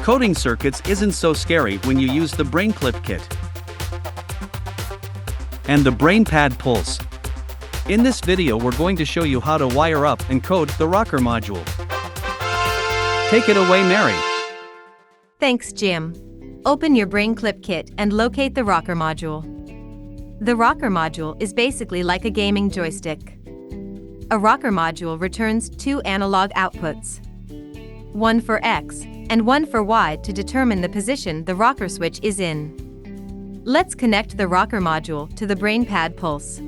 Coding circuits isn't so scary when you use the BrainClip kit and the BrainPad Pulse. In this video we're going to show you how to wire up and code the Rocker Module. Take it away, Mary. Thanks, Jim. Open your BrainClip kit and locate the Rocker Module. The Rocker Module is basically like a gaming joystick. A Rocker Module returns two analog outputs, one for X and one for Y, to determine the position the rocker switch is in. Let's connect the Rocker Module to the BrainPad Pulse.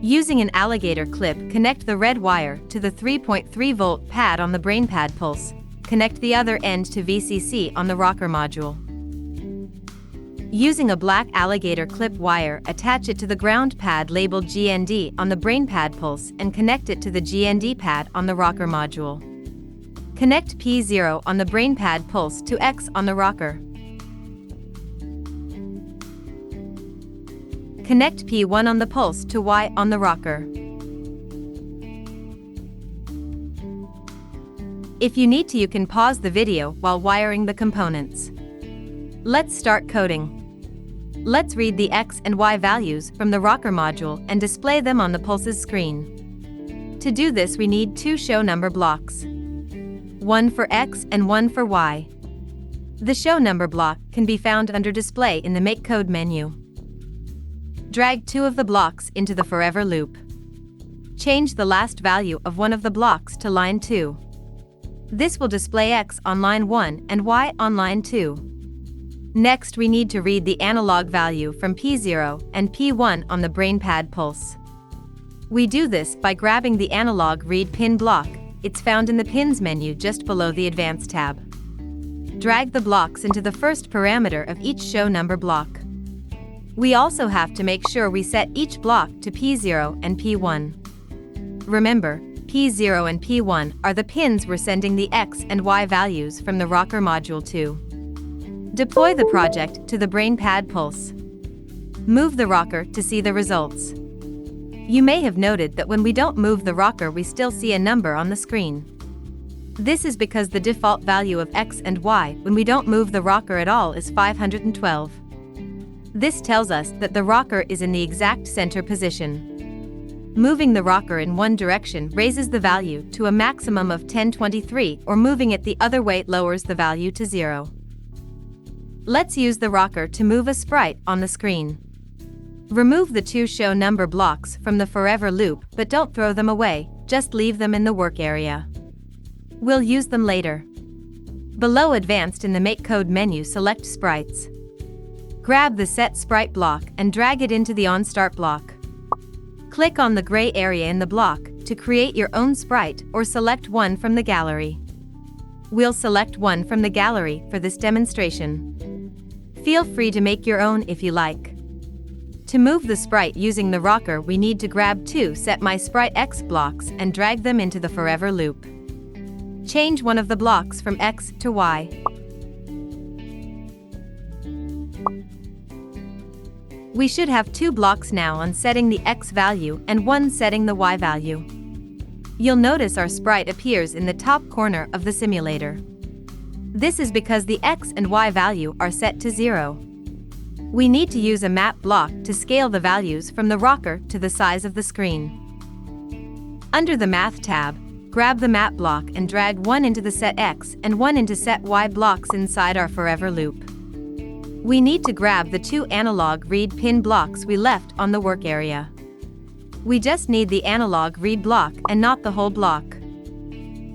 Using an alligator clip, connect the red wire to the 3.3-volt pad on the BrainPad Pulse. Connect the other end to VCC on the Rocker Module. Using a black alligator clip wire, attach it to the ground pad labeled GND on the BrainPad Pulse and connect it to the GND pad on the Rocker Module. Connect P0 on the BrainPad Pulse to X on the rocker. Connect P1 on the pulse to Y on the rocker. If you need to, you can pause the video while wiring the components. Let's start coding. Let's read the X and Y values from the Rocker Module and display them on the Pulse's screen. To do this, we need two show number blocks, one for X and one for Y. The show number block can be found under Display in the MakeCode menu. Drag two of the blocks into the forever loop. Change the last value of one of the blocks to line 2. This will display X on line 1 and Y on line 2. Next, we need to read the analog value from P0 and P1 on the BrainPad Pulse. We do this by grabbing the analog read pin block. It's found in the Pins menu just below the Advanced tab. Drag the blocks into the first parameter of each show number block. We also have to make sure we set each block to P0 and P1. Remember, P0 and P1 are the pins we're sending the X and Y values from the Rocker Module to. Deploy the project to the BrainPad Pulse. Move the rocker to see the results. You may have noted that when we don't move the rocker, we still see a number on the screen. This is because the default value of X and Y when we don't move the rocker at all is 512. This tells us that the rocker is in the exact center position. Moving the rocker in one direction raises the value to a maximum of 1023, or moving it the other way lowers the value to 0. Let's use the rocker to move a sprite on the screen. Remove the two show number blocks from the forever loop, but don't throw them away, just leave them in the work area. We'll use them later. Below Advanced in the MakeCode menu, select Sprites. Grab the Set Sprite block and drag it into the OnStart block. Click on the gray area in the block to create your own sprite, or select one from the gallery. We'll select one from the gallery for this demonstration. Feel free to make your own if you like. To move the sprite using the rocker, we need to grab two Set My Sprite X blocks and drag them into the forever loop. Change one of the blocks from X to Y. We should have two blocks now on setting the X value and one setting the Y value. You'll notice our sprite appears in the top corner of the simulator. This is because the X and Y value are set to 0. We need to use a map block to scale the values from the rocker to the size of the screen. Under the Math tab, grab the map block and drag one into the Set X and one into Set Y blocks inside our forever loop. We need to grab the two analog read pin blocks we left on the work area. We just need the analog read block and not the whole block.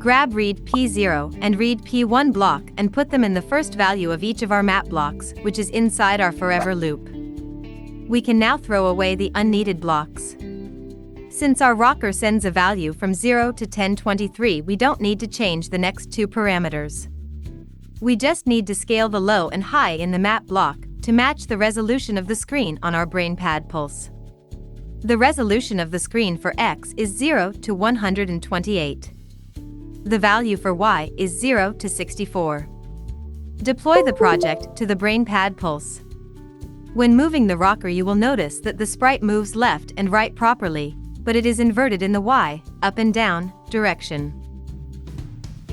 Grab read P0 and read P1 block and put them in the first value of each of our map blocks, which is inside our forever loop. We can now throw away the unneeded blocks. Since our rocker sends a value from 0 to 1023, we don't need to change the next two parameters. We just need to scale the low and high in the map block to match the resolution of the screen on our BrainPad Pulse. The resolution of the screen for X is 0 to 128. The value for Y is 0 to 64. Deploy the project to the BrainPad Pulse. When moving the rocker, you will notice that the sprite moves left and right properly, but it is inverted in the Y, up and down, direction.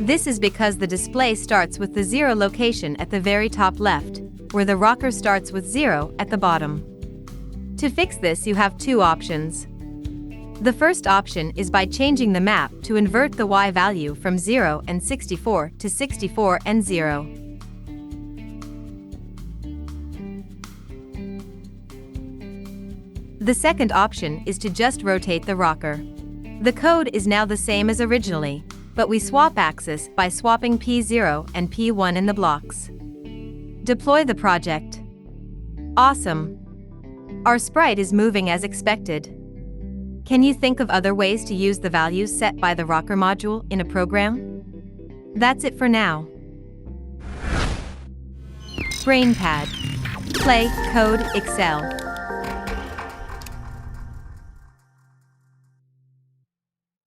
This is because the display starts with the 0 location at the very top left, where the rocker starts with 0 at the bottom. To fix this, you have two options. The first option is by changing the map to invert the Y value from 0 and 64 to 64 and 0. The second option is to just rotate the rocker. The code is now the same as originally, but we swap axis by swapping P0 and P1 in the blocks. Deploy the project. Awesome! Our sprite is moving as expected. Can you think of other ways to use the values set by the rocker module in a program? That's it for now. BrainPad. Play, code, excel.